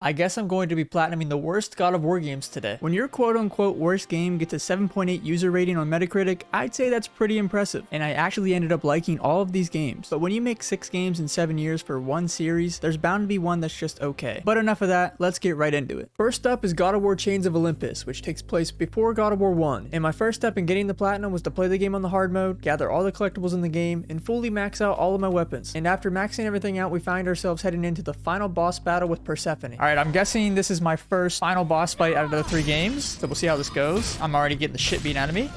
I guess I'm going to be platinuming the worst God of War games today. When your quote-unquote worst game gets a 7.8 user rating on Metacritic, I'd say that's pretty impressive, and I actually ended up liking all of these games. But when you make 6 games in 7 years for one series, there's bound to be one that's just okay. But enough of that, let's get right into it. First up is God of War Chains of Olympus, which takes place before God of War 1, and my first step in getting the platinum was to play the game on the hard mode, gather all the collectibles in the game, and fully max out all of my weapons. And after maxing everything out, we find ourselves heading into the final boss battle with Persephone. Alright, I'm guessing this is my first final boss fight out of the 3 games, so we'll see how this goes. I'm already getting the shit beaten out of me.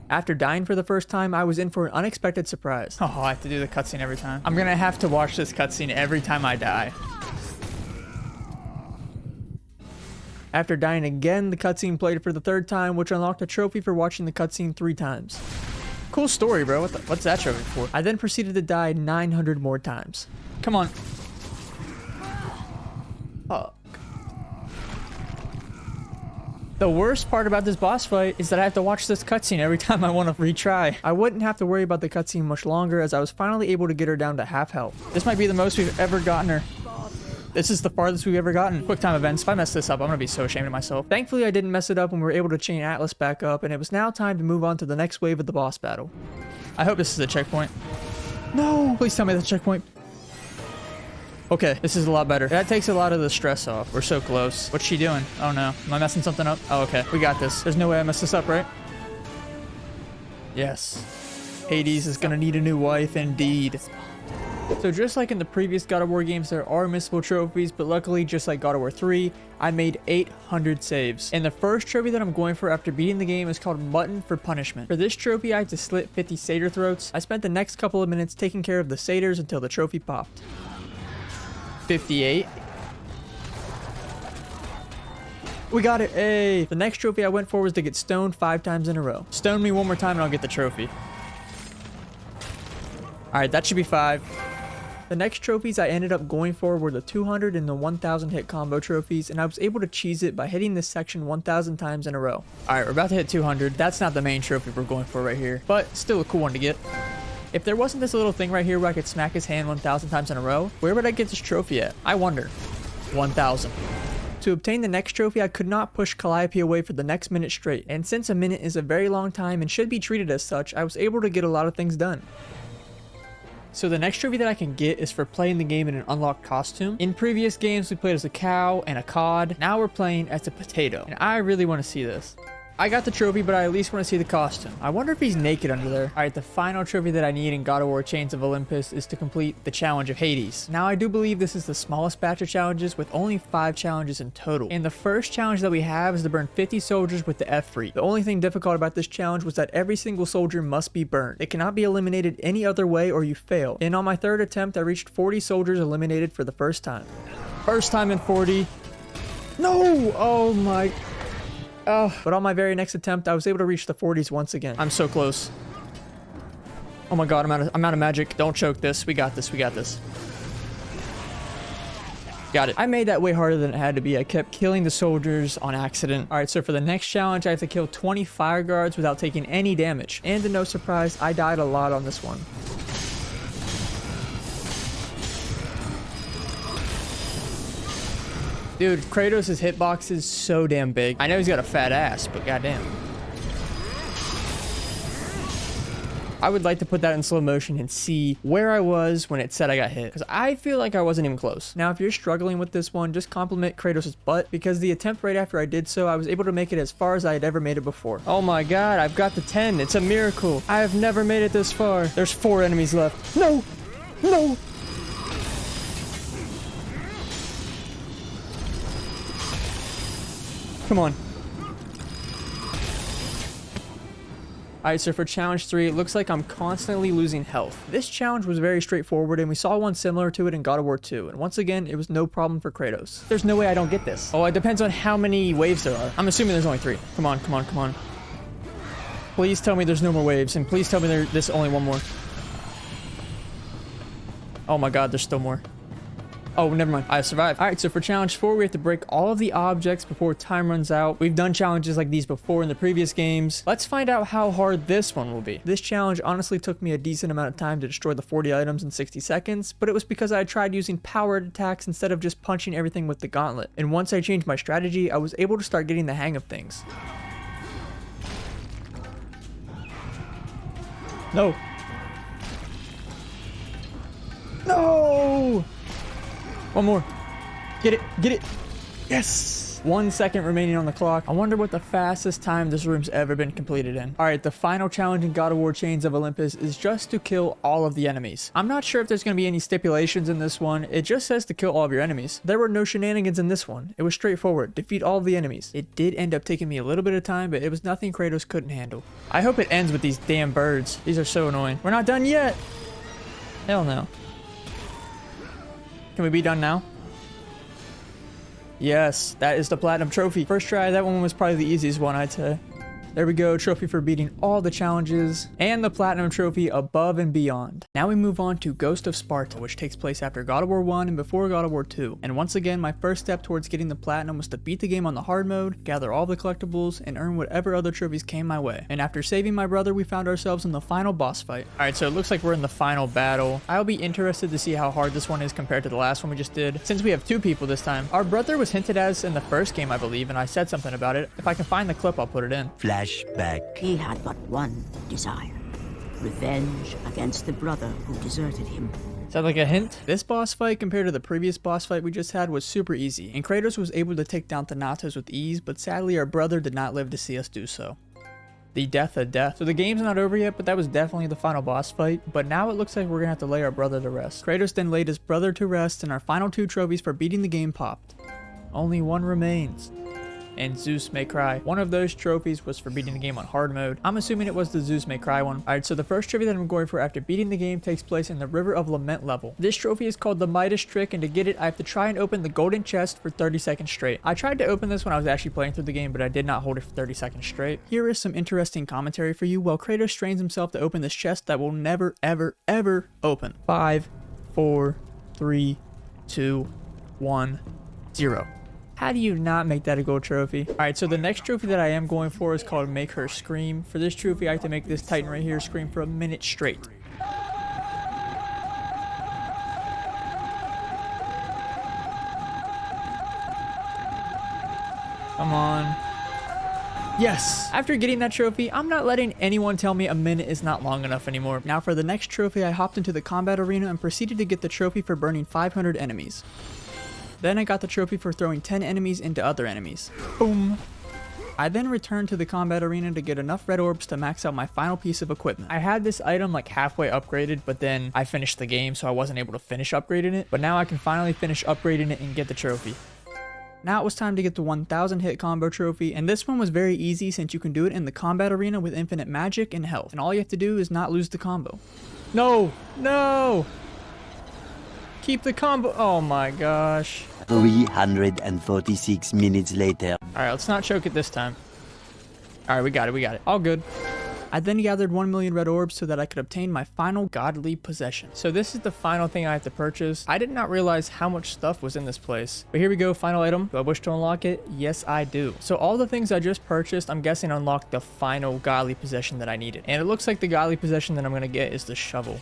After dying for the first time, I was in for an unexpected surprise. Oh, I have to do the cutscene every time. I'm gonna have to watch this cutscene every time I die. After dying again, the cutscene played for the 3rd time, which unlocked a trophy for watching the cutscene 3 times. Cool story, bro. What's that trophy for? I then proceeded to die 900 more times. Come on. Fuck. The worst part about this boss fight is that I have to watch this cutscene every time I want to retry. I wouldn't have to worry about the cutscene much longer as I was finally able to get her down to half health. This might be the most we've ever gotten her. This is the farthest we've ever gotten. Quick time events. If I mess this up, I'm gonna be so ashamed of myself. Thankfully, I didn't mess it up when we were able to chain Atlas back up, and it was now time to move on to the next wave of the boss battle. I hope this is a checkpoint. No! Please tell me that's a checkpoint. Okay, this is a lot better. That takes a lot of the stress off. We're so close. What's she doing? Oh no. Am I messing something up? Oh, okay. We got this. There's no way I messed this up, right? Yes. Hades is gonna need a new wife, indeed. So just like in the previous God of War games, there are missable trophies, but luckily, just like God of War 3, I made 800 saves. And the first trophy that I'm going for after beating the game is called Mutton for Punishment. For this trophy, I have to slit 50 satyr throats. I spent the next couple of minutes taking care of the satyrs until the trophy popped. 58. We got it. Hey. The next trophy I went for was to get stoned 5 times in a row. Stone me one more time and I'll get the trophy. Alright, that should be 5. The next trophies I ended up going for were the 200 and the 1000 hit combo trophies, and I was able to cheese it by hitting this section 1000 times in a row. Alright, we're about to hit 200. That's not the main trophy we're going for right here, but still a cool one to get. If there wasn't this little thing right here where I could smack his hand 1000 times in a row, where would I get this trophy at? I wonder. 1000. To obtain the next trophy, I could not push Calliope away for the next minute straight, and since a minute is a very long time and should be treated as such, I was able to get a lot of things done. So the next trophy that I can get is for playing the game in an unlocked costume. In previous games, we played as a cow and a cod. Now we're playing as a potato, and I really want to see this. I got the trophy, but I at least want to see the costume. I wonder if he's naked under there. Alright, the final trophy that I need in God of War Chains of Olympus is to complete the challenge of Hades. Now, I do believe this is the smallest batch of challenges with only 5 challenges in total. And the first challenge that we have is to burn 50 soldiers with the F-Free. The only thing difficult about this challenge was that every single soldier must be burned. It cannot be eliminated any other way or you fail. And on my 3rd attempt, I reached 40 soldiers eliminated for the first time. First time in 40. No! Oh my... But on my very next attempt, I was able to reach the 40s once again. I'm so close. Oh my god, I'm out of magic. Don't choke this. We got this. We got this. Got it. I made that way harder than it had to be. I kept killing the soldiers on accident. Alright, so for the next challenge, I have to kill 20 fire guards without taking any damage. And to no surprise, I died a lot on this one. Dude, Kratos' hitbox is so damn big. I know he's got a fat ass, but goddamn. I would like to put that in slow motion and see where I was when it said I got hit, because I feel like I wasn't even close. Now, if you're struggling with this one, just compliment Kratos' butt, because the attempt right after I did so, I was able to make it as far as I had ever made it before. Oh my god, I've got the 10. It's a miracle. I have never made it this far. There's 4 enemies left. No! No! Come on. Alright, so for challenge 3, it looks like I'm constantly losing health. This challenge was very straightforward, and we saw one similar to it in God of War 2, and once again, it was no problem for Kratos. There's no way I don't get this. Oh, it depends on how many waves there are. I'm assuming there's only 3. Come on, come on, come on. Please tell me there's no more waves, and please tell me there's only one more. Oh my god, there's still more. Oh, never mind. I survived. All right, so for challenge 4, we have to break all of the objects before time runs out. We've done challenges like these before in the previous games. Let's find out how hard this one will be. This challenge honestly took me a decent amount of time to destroy the 40 items in 60 seconds, but it was because I tried using powered attacks instead of just punching everything with the gauntlet. And once I changed my strategy, I was able to start getting the hang of things. No. No! One more. Get it. Get it. Yes. 1 second remaining on the clock. I wonder what the fastest time this room's ever been completed in. All right, the final challenge in God of War Chains of Olympus is just to kill all of the enemies. I'm not sure if there's going to be any stipulations in this one. It just says to kill all of your enemies. There were no shenanigans in this one. It was straightforward. Defeat all of the enemies. It did end up taking me a little bit of time, but it was nothing Kratos couldn't handle. I hope it ends with these damn birds. These are so annoying. We're not done yet. Hell no. Can we be done now? Yes, that is the platinum trophy. First try, that one was probably the easiest one, I'd say. There we go, trophy for beating all the challenges, and the platinum trophy above and beyond. Now we move on to Ghost of Sparta, which takes place after God of War 1 and before God of War 2. And once again, my first step towards getting the platinum was to beat the game on the hard mode, gather all the collectibles, and earn whatever other trophies came my way. And after saving my brother, we found ourselves in the final boss fight. Alright, so it looks like we're in the final battle. I'll be interested to see how hard this one is compared to the last one we just did, since we have 2 people this time. Our brother was hinted as in the first game, I believe, and I said something about it. If I can find the clip, I'll put it in. Flashback. He had but one desire: revenge against the brother who deserted him. Is that like a hint? This boss fight compared to the previous boss fight we just had was super easy, and Kratos was able to take down Thanatos with ease, but sadly our brother did not live to see us do so. The death of death. So the game's not over yet, but that was definitely the final boss fight. But now it looks like we're gonna have to lay our brother to rest. Kratos then laid his brother to rest, and our final 2 trophies for beating the game popped. Only one remains. And Zeus May Cry. One of those trophies was for beating the game on hard mode. I'm assuming it was the Zeus May Cry one. Alright, so the first trophy that I'm going for after beating the game takes place in the River of Lament level. This trophy is called the Midas Trick, and to get it, I have to try and open the golden chest for 30 seconds straight. I tried to open this when I was actually playing through the game, but I did not hold it for 30 seconds straight. Here is some interesting commentary for you while Kratos strains himself to open this chest that will never, ever, ever open. 5, 4, 3, 2, 1, 0. How do you not make that a gold trophy? Alright, so the next trophy that I am going for is called Make Her Scream. For this trophy, I have to make this Titan right here scream for a minute straight. Come on. Yes! After getting that trophy, I'm not letting anyone tell me a minute is not long enough anymore. Now for the next trophy, I hopped into the combat arena and proceeded to get the trophy for burning 500 enemies. Then I got the trophy for throwing 10 enemies into other enemies. Boom. I then returned to the combat arena to get enough red orbs to max out my final piece of equipment. I had this item like halfway upgraded, but then I finished the game, so I wasn't able to finish upgrading it. But now I can finally finish upgrading it and get the trophy. Now it was time to get the 1000 hit combo trophy, and this one was very easy since you can do it in the combat arena with infinite magic and health. And all you have to do is not lose the combo. No! No! Keep the combo. Oh my gosh. 346 minutes later. Alright, let's not choke it this time. Alright, we got it, we got it. All good. I then gathered 1 million red orbs so that I could obtain my final godly possession. So this is the final thing I have to purchase. I did not realize how much stuff was in this place. But here we go, final item. Do I wish to unlock it? Yes, I do. So all the things I just purchased, I'm guessing unlocked the final godly possession that I needed. And it looks like the godly possession that I'm going to get is the shovel.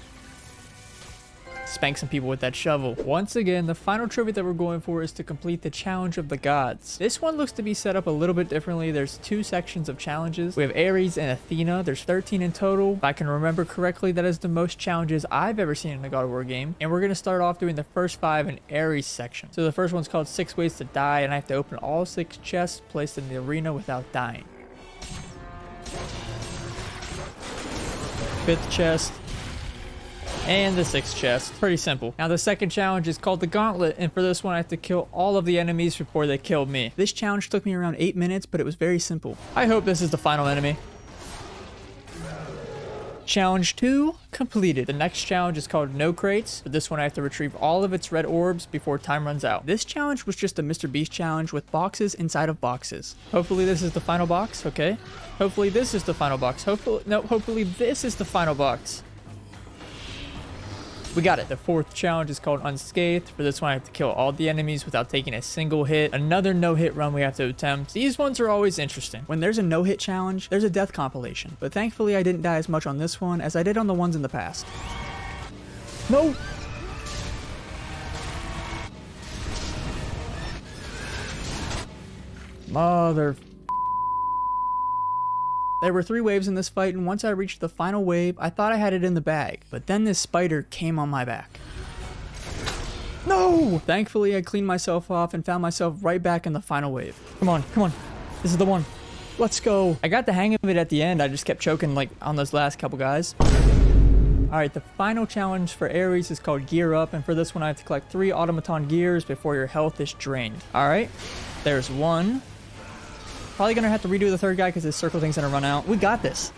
Spank some people with that shovel. Once again, the final trophy that we're going for is to complete the challenge of the gods. This one looks to be set up a little bit differently. There's 2 sections of challenges. We have Ares and Athena. There's 13 in total. If I can remember correctly, that is the most challenges I've ever seen in a God of War game. And we're going to start off doing the first 5 in Ares section. So the first one's called 6 Ways to Die, and I have to open all 6 chests placed in the arena without dying. 5th chest. And the 6th chest. Pretty simple. Now the second challenge is called the Gauntlet, and for this one I have to kill all of the enemies before they kill me. This challenge took me around 8 minutes, but it was very simple. I hope this is the final enemy. Challenge 2 completed. The next challenge is called No Crates. For this one I have to retrieve all of its red orbs before time runs out. This challenge was just a Mr. Beast challenge with boxes inside of boxes. Hopefully this is the final box, okay? Hopefully this is the final box. Hopefully this is the final box. We got it. The fourth challenge is called Unscathed. For this one, I have to kill all the enemies without taking a single hit. Another no-hit run we have to attempt. These ones are always interesting. When there's a no-hit challenge, there's a death compilation. But thankfully, I didn't die as much on this one as I did on the ones in the past. No! Mother... There were 3 waves in this fight, and once I reached the final wave, I thought I had it in the bag. But then this spider came on my back. No! Thankfully, I cleaned myself off and found myself right back in the final wave. Come on, come on. This is the one. Let's go. I got the hang of it at the end. I just kept choking like on those last couple guys. Alright, the final challenge for Ares is called Gear Up, and for this one I have to collect 3 automaton gears before your health is drained. Alright, there's 1. Probably gonna have to redo the 3rd guy because this circle thing's gonna run out. We got this.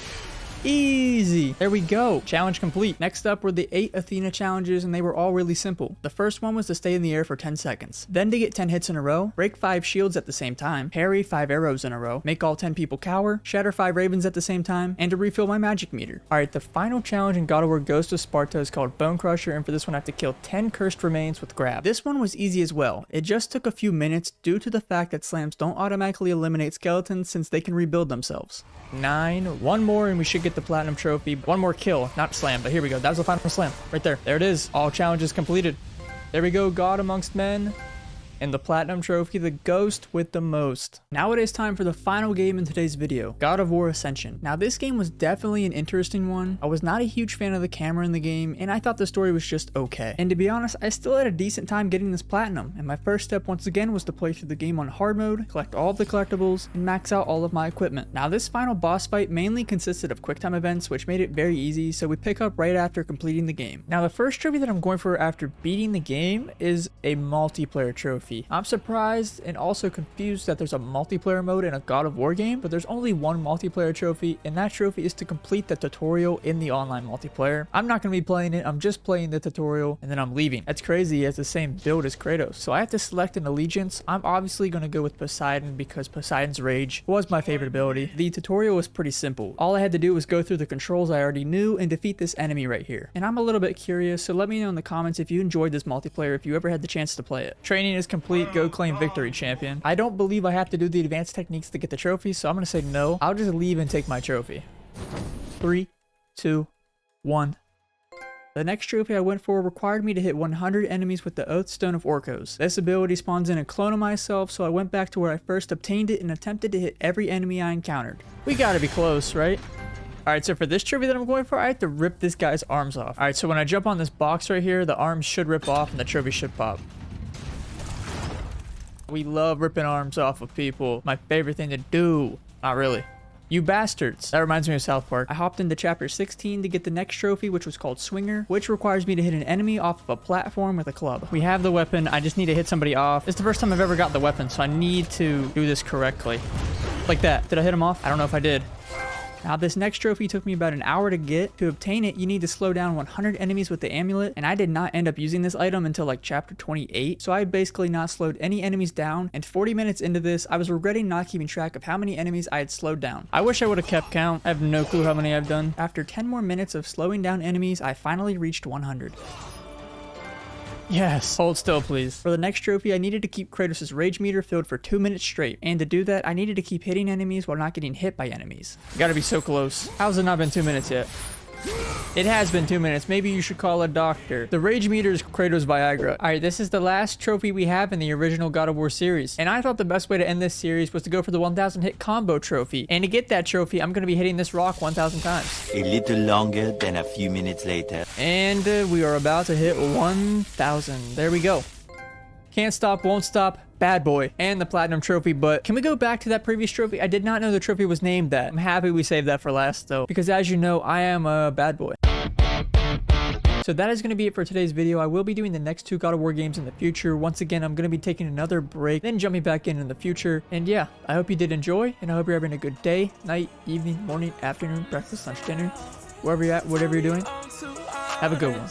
Easy. There we go. Challenge complete. Next up were the 8 Athena challenges, and they were all really simple. The first one was to stay in the air for 10 seconds. Then to get 10 hits in a row, break 5 shields at the same time, parry 5 arrows in a row, make all 10 people cower, shatter 5 ravens at the same time, and to refill my magic meter. Alright, the final challenge in God of War Ghost of Sparta is called Bone Crusher, and for this one I have to kill 10 cursed remains with grab. This one was easy as well. It just took a few minutes due to the fact that slams don't automatically eliminate skeletons since they can rebuild themselves. 9. One more and we should get the platinum trophy. One more kill, not slam, but here we go. That was the final slam right there. There it is. All challenges completed. There we go. God amongst men. And the platinum trophy, the ghost with the most. Now it is time for the final game in today's video, God of War Ascension. Now this game was definitely an interesting one. I was not a huge fan of the camera in the game, and I thought the story was just okay. And to be honest, I still had a decent time getting this platinum, and my first step once again was to play through the game on hard mode, collect all of the collectibles, and max out all of my equipment. Now this final boss fight mainly consisted of quick time events, which made it very easy, so we pick up right after completing the game. Now the first trophy that I'm going for after beating the game is a multiplayer trophy. I'm surprised and also confused that there's a multiplayer mode in a God of War game, but there's only one multiplayer trophy, and that trophy is to complete the tutorial in the online multiplayer. I'm not going to be playing it, I'm just playing the tutorial, and then I'm leaving. That's crazy, he has the same build as Kratos. So I have to select an allegiance. I'm obviously going to go with Poseidon because Poseidon's Rage was my favorite ability. The tutorial was pretty simple. All I had to do was go through the controls I already knew and defeat this enemy right here. And I'm a little bit curious, so let me know in the comments if you enjoyed this multiplayer, if you ever had the chance to play it. Training is complete. Go claim victory, champion. I don't believe I have to do the advanced techniques to get the trophy, so I'm gonna say no. I'll just leave and take my trophy. 3, 2, 1. The next trophy I went for required me to hit 100 enemies with the Oath Stone of Orcos. This ability spawns in a clone of myself, so I went back to where I first obtained it and attempted to hit every enemy I encountered. We gotta be close, right? Alright, so for this trophy that I'm going for, I have to rip this guy's arms off. Alright, so when I jump on this box right here, the arms should rip off and the trophy should pop. We love ripping arms off of people. My favorite thing to do. Not really. You bastards. That reminds me of South Park. I hopped into chapter 16 to get the next trophy, which was called Swinger, which requires me to hit an enemy off of a platform with a club. We have the weapon. I just need to hit somebody off. It's the first time I've ever got the weapon, so I need to do this correctly. Like that. Did I hit him off? I don't know if I did. Now this next trophy took me about an hour to get. To obtain it, you need to slow down 100 enemies with the amulet, and I did not end up using this item until like chapter 28, so I had basically not slowed any enemies down, and 40 minutes into this, I was regretting not keeping track of how many enemies I had slowed down. I wish I would have kept count. I have no clue how many I've done. After 10 more minutes of slowing down enemies, I finally reached 100. Yes. Hold still, please. For the next trophy, I needed to keep Kratos' rage meter filled for 2 minutes straight. And to do that, I needed to keep hitting enemies while not getting hit by enemies. Gotta be so close. How's it not been 2 minutes yet? It has been 2 minutes. Maybe you should call a doctor. The rage meter is Kratos' Viagra. Alright, this is the last trophy we have in the original God of War series. And I thought the best way to end this series was to go for the 1000 hit combo trophy. And to get that trophy, I'm going to be hitting this rock 1000 times. A little longer than a few minutes later. And we are about to hit 1000. There we go. Can't stop, won't stop. Bad boy. And the platinum trophy, but can we go back to that previous trophy? I did not know the trophy was named that. I'm happy we saved that for last though, because as you know, I am a bad boy. So that is going to be it for today's video. I will be doing the next 2 God of War games in the future. Once again, I'm going to be taking another break, then jumping back in the future. And yeah, I hope you did enjoy, and I hope you're having a good day, night, evening, morning, afternoon, breakfast, lunch, dinner, wherever you're at, whatever you're doing. Have a good one.